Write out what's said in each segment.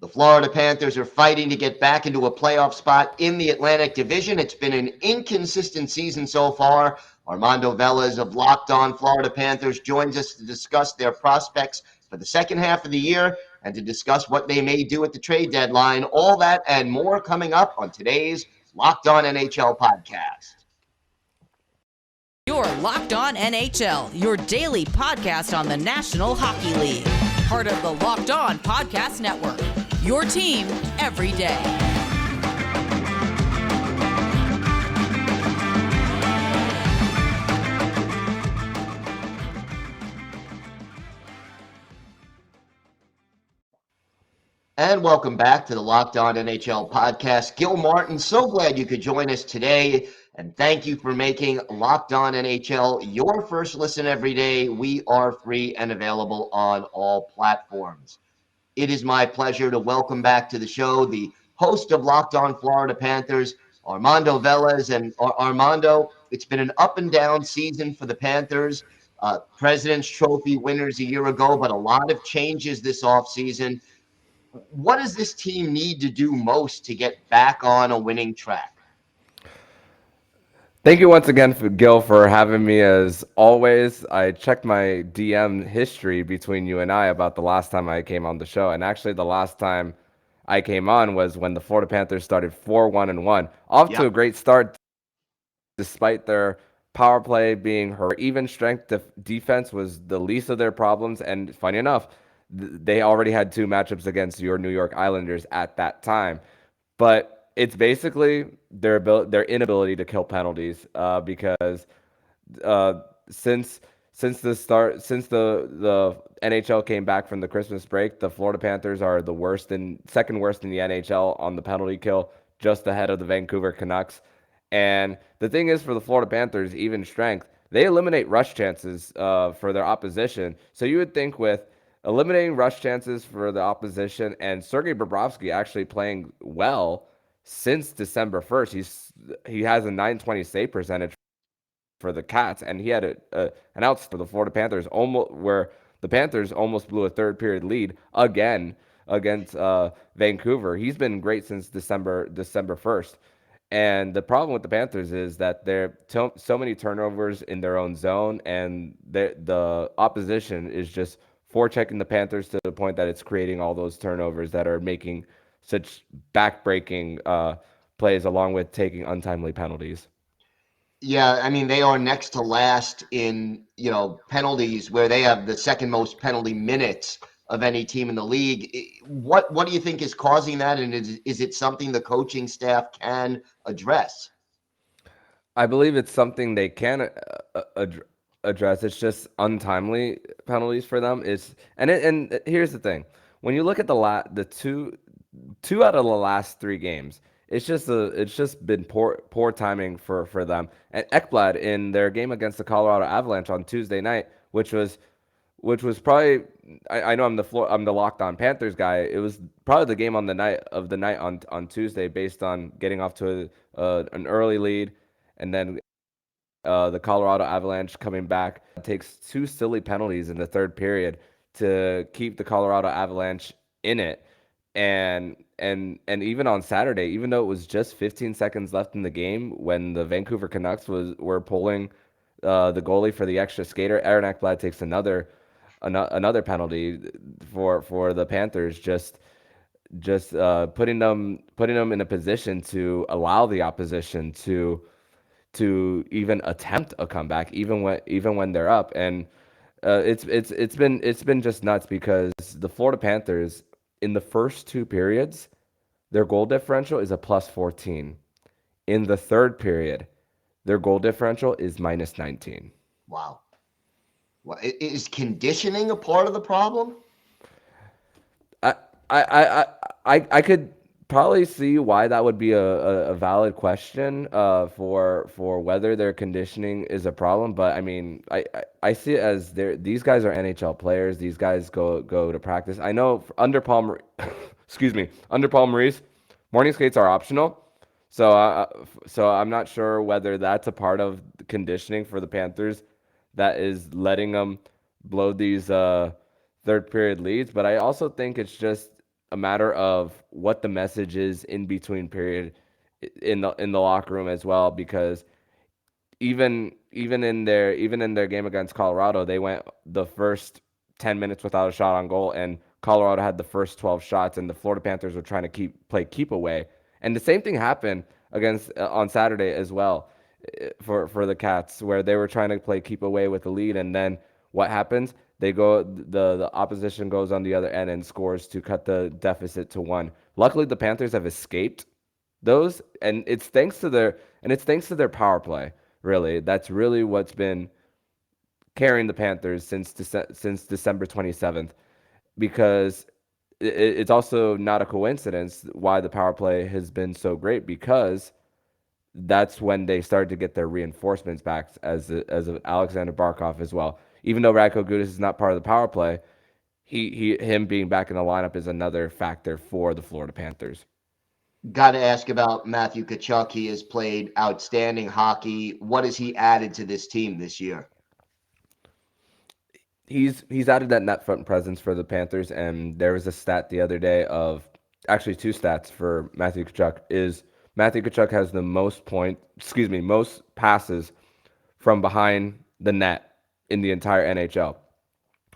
The Florida Panthers are fighting to get back into a playoff spot in the Atlantic Division. It's been an inconsistent season so far. Armando Velez of Locked On Florida Panthers joins us to discuss their prospects for the second half of the year and to discuss what they may do at the trade deadline. All that and more coming up on today's Locked On NHL podcast. You're Locked On NHL, your daily podcast on the National Hockey League. Part of the Locked On Podcast Network, your team every day. And welcome back to the Locked On NHL podcast. Gil Martin, so glad you could join us today. And thank you for making Locked On NHL your first listen every day. We are free and available on all platforms. It is my pleasure to welcome back to the show the host of Locked On Florida Panthers, Armando Velez. And Armando, it's been an up and down season for the Panthers. President's Trophy winners a year ago, but a lot of changes this offseason. What does this team need to do most to get back on a winning track? Thank you once again, Gil, for having me. As always, I checked my DM history between you and I about the last time I came on the show. And actually, the last time I came on was when the Florida Panthers started 4-1-1. Off to a great start, despite their power play being her even strength defense was the least of their problems. And funny enough, they already had two matchups against your New York Islanders at that time. But it's basically their inability to kill penalties because since the NHL came back from the Christmas break, the Florida Panthers are the second worst in the NHL on the penalty kill, just ahead of the Vancouver Canucks. And the thing is, for the Florida Panthers, even strength, they eliminate rush chances for their opposition. So you would think with eliminating rush chances for the opposition and Sergei Bobrovsky actually playing well since December 1st, he has a .920 save percentage for the Cats, and he had an out for the Florida Panthers, where the Panthers almost blew a third period lead again against Vancouver. He's been great since December 1st. And the problem with the Panthers is that there are so many turnovers in their own zone, and the opposition is just forechecking the Panthers to the point that it's creating all those turnovers that are making such back-breaking plays, along with taking untimely penalties. Yeah, I mean, they are next to last in, penalties, where they have the second most penalty minutes of any team in the league. What do you think is causing that, and is it something the coaching staff can address? I believe it's something they can address. It's just untimely penalties for them. And here's the thing: when you look at the two out of the last three games, it's just been poor timing for them. And Ekblad, in their game against the Colorado Avalanche on Tuesday night, which was probably, I know I'm the Locked On Panthers guy. It was probably the game on the night on Tuesday, based on getting off to an early lead, and then the Colorado Avalanche coming back takes two silly penalties in the third period to keep the Colorado Avalanche in it. And even on Saturday, even though it was just 15 seconds left in the game, when the Vancouver Canucks were pulling the goalie for the extra skater, Aaron Ekblad takes another penalty for the Panthers, just putting them in a position to allow the opposition to even attempt a comeback, even when they're up. And it's been just nuts, because the Florida Panthers, in the first two periods, their goal differential is a +14. In the third period, their goal differential is -19. Wow. Well, is conditioning a part of the problem? I could probably see why that would be a valid question for whether their conditioning is a problem. But I mean, I see it as these guys are NHL players. These guys go to practice. I know under Paul Maurice, morning skates are optional. So I'm not sure whether that's a part of the conditioning for the Panthers that is letting them blow these third period leads. But I also think it's just a matter of what the message is in between period in the locker room as well, because even in their game against Colorado, they went the first 10 minutes without a shot on goal, and Colorado had the first 12 shots, and the Florida Panthers were trying to keep away. And the same thing happened against on Saturday as well, for the Cats, where they were trying to play keep away with the lead, and then what happens? The opposition goes on the other end and scores to cut the deficit to one. Luckily, the Panthers have escaped those, and it's thanks to their power play. Really, that's really what's been carrying the Panthers since December 27th, because it's also not a coincidence why the power play has been so great, because that's when they started to get their reinforcements back, as of Alexander Barkov as well. Even though Radko Gudas is not part of the power play, him being back in the lineup is another factor for the Florida Panthers. Got to ask about Matthew Tkachuk. He has played outstanding hockey. What has he added to this team this year? He's added that net front presence for the Panthers, and there was a stat the other day of, actually two stats for Matthew Tkachuk. Is Matthew Tkachuk has the most passes from behind the net in the entire NHL.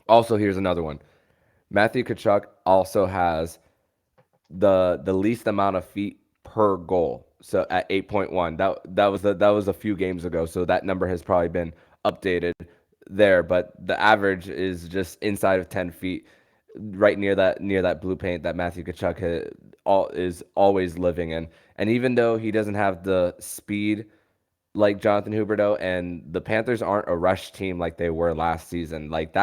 Also, here's another one. Matthew Tkachuk also has the least amount of feet per goal. So at 8.1. That was a few games ago. So that number has probably been updated there, but the average is just inside of 10 feet, right near that blue paint that Matthew Tkachuk is always living in. And even though he doesn't have the speed like Jonathan Huberdeau, and the Panthers aren't a rush team like they were last season. Like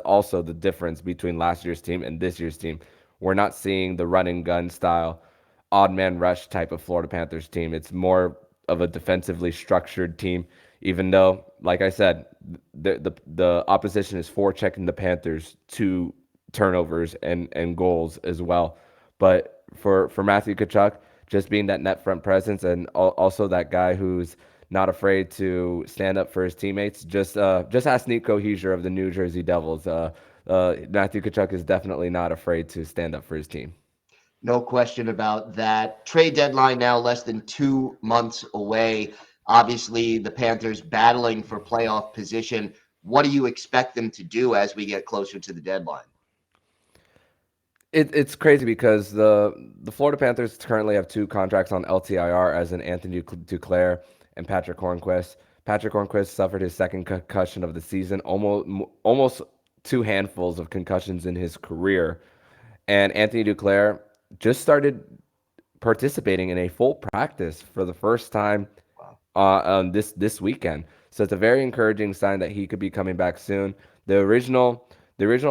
also the difference between last year's team and this year's team. We're not seeing the run and gun style, odd man rush type of Florida Panthers team. It's more of a defensively structured team. Even though, like I said, the opposition is forechecking the Panthers to turnovers and goals as well. But for Matthew Tkachuk, just being that net front presence, and also that guy who's not afraid to stand up for his teammates. Just ask Nico Hischier of the New Jersey Devils. Matthew Tkachuk is definitely not afraid to stand up for his team. No question about that. Trade deadline now less than 2 months away. Obviously, the Panthers battling for playoff position. What do you expect them to do as we get closer to the deadline? It's crazy because the Florida Panthers currently have two contracts on LTIR, as in Anthony Duclair and Patrick Hornquist. Patrick Hornquist suffered his second concussion of the season, almost two handfuls of concussions in his career. And Anthony Duclair just started participating in a full practice for the first time this weekend. So it's a very encouraging sign that he could be coming back soon. The original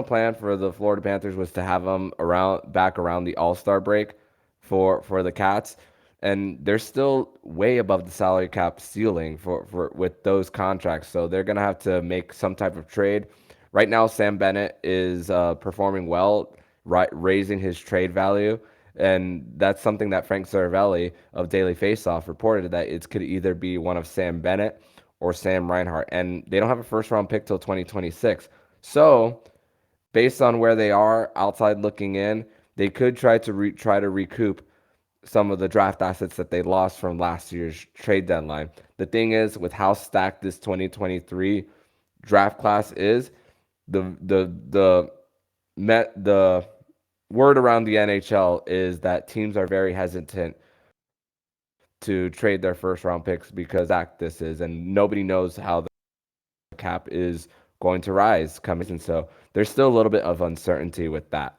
plan for the Florida Panthers was to have him back around the All-Star break for the Cats, and they're still way above the salary cap ceiling for with those contracts. So they're gonna have to make some type of trade. Right now, Sam Bennett is performing well, raising his trade value. And that's something that Frank Saravelli of Daily Faceoff reported, that it could either be one of Sam Bennett or Sam Reinhart. And they don't have a first-round pick till 2026. So based on where they are outside looking in, they could try to recoup some of the draft assets that they lost from last year's trade deadline. The thing is, with how stacked this 2023 draft class is, the word around the NHL is that teams are very hesitant to trade their first round picks because this is, and nobody knows how the cap is going to rise coming, and so there's still a little bit of uncertainty with that.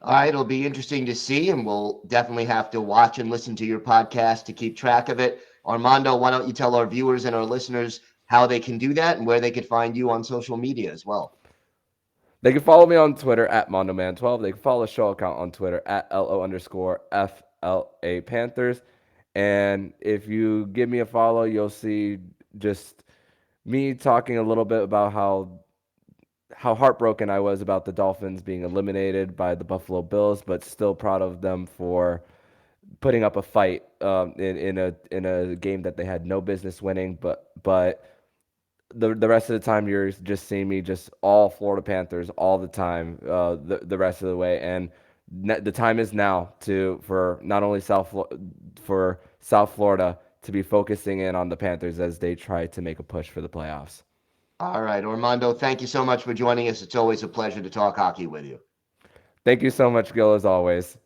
All right, it'll be interesting to see, and we'll definitely have to watch and listen to your podcast to keep track of it. Armando, why don't you tell our viewers and our listeners how they can do that and where they could find you on social media as well? They can follow me on Twitter at MondoMan12. They can follow the show account on Twitter at LO_FLA Panthers. And if you give me a follow, you'll see just me talking a little bit about how heartbroken I was about the Dolphins being eliminated by the Buffalo Bills, but still proud of them for putting up a fight in a game that they had no business winning. But the rest of the time, you're just seeing me just all Florida Panthers all the time, the rest of the way. And The time is now for not only for South Florida to be focusing in on the Panthers as they try to make a push for the playoffs. All right, Armando, thank you so much for joining us. It's always a pleasure to talk hockey with you. Thank you so much, Gil, as always.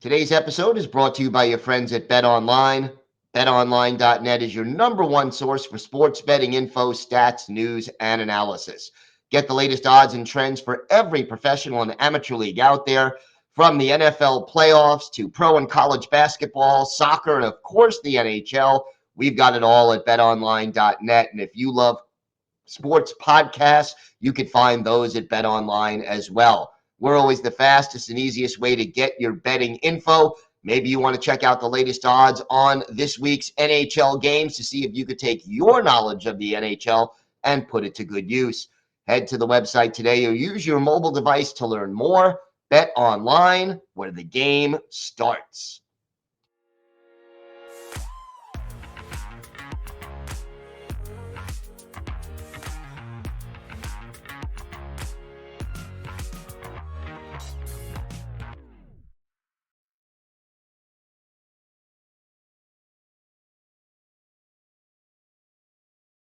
Today's episode is brought to you by your friends at BetOnline. BetOnline.net is your number one source for sports betting info, stats, news, and analysis. Get the latest odds and trends for every professional and amateur league out there, from the NFL playoffs to pro and college basketball, soccer, and of course the NHL. We've got it all at betonline.net. And if you love sports podcasts, you could find those at BetOnline as well. We're always the fastest and easiest way to get your betting info. Maybe you want to check out the latest odds on this week's NHL games to see if you could take your knowledge of the NHL and put it to good use. Head to the website today or use your mobile device to learn more. Bet online, where the game starts.